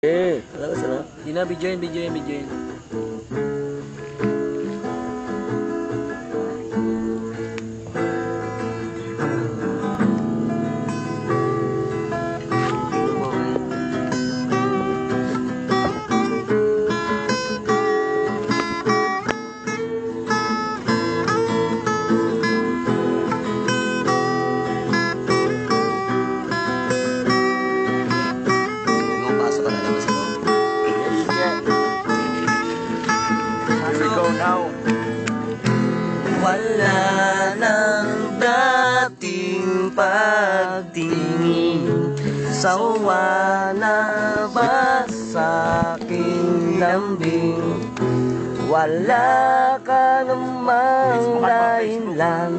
Talaga sarap. Hindi na, videoin. Wala nang dating pagtingin, sawa na ba sa aking lambing? Wala ka namang dahilan,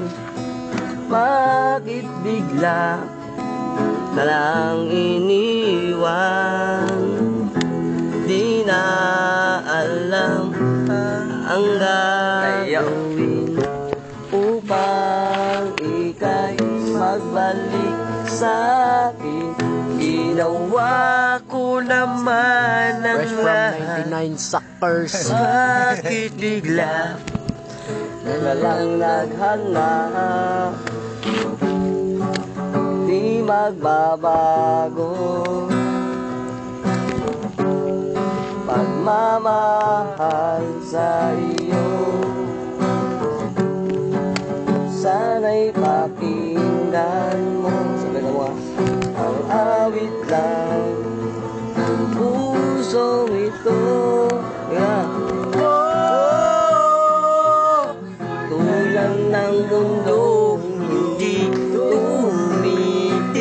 bakit bigla na lang iniwan? Di na alam ang gagawin upang ika'y magbalik sa'kin. Ginawa ko naman ang lahat. 99 suckers. Bakit bigla na lang naghanap? Di magbabago pagmamahal sa iyo. Sana'y pakinggan mo, sabi na mo, ang awit lang ng pusong ito. Yeah. Oh, tulang ng mundong hindi tumitigil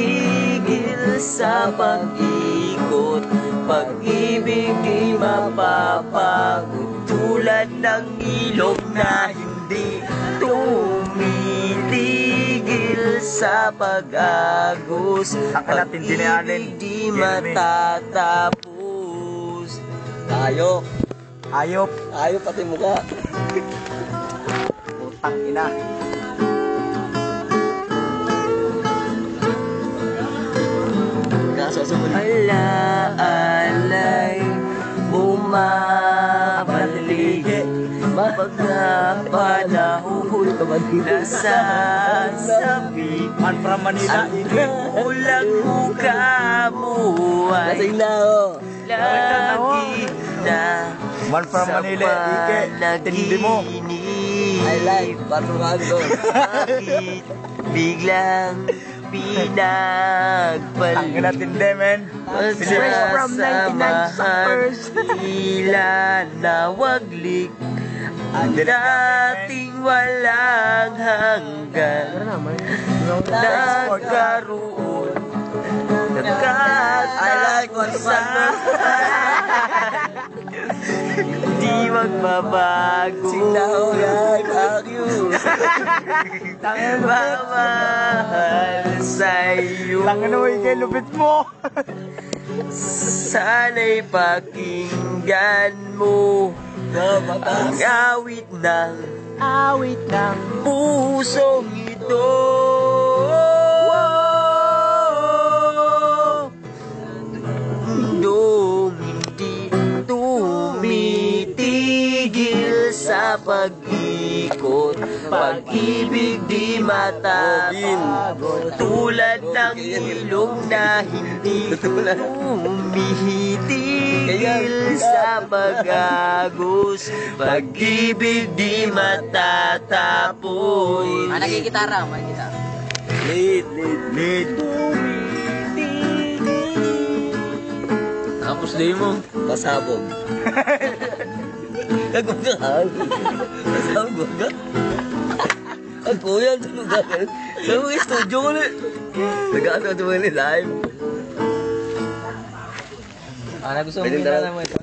sa pag-ikot. Pag-ibig di mapapagod, tulad ng ilog na hindi tumitigil sa pag-agos. Pag-ibig di matatapos. Ayop pati mukha. Putang ina. Alaalay bumabalik mapagkapanahon nasasabi Man from Manila. ulang mukha mo ay lagi na Man from Manila. Tindi mo. I like Barumando. Bakit biglang pinagpalit? Ang tindi, men. Fresh from 99 suckers. Tila nawaglik ang dating walang hanggan. Nagkaroon nagkatapusan. Di magbabago mamahal sa'yo. Tangan mo, ikay lupit mo. Sana'y pakinggan mo ang awit ng pusong ito. Nung hindi tumitigil sa pag-ikot, pag-ibig di matapagod, tulad ng ilog na hindi tumitigil sa pag-agos, pag-ibig di matatapos. Nagigitara, may gitara. Lead. Tapos day mo. Pasabog. Kagugahan. Pasabog ka? Ang kuya, tulog ka. Sa mga studio ko na. Nag-ano ito mo live. Gusto mo na naman ito.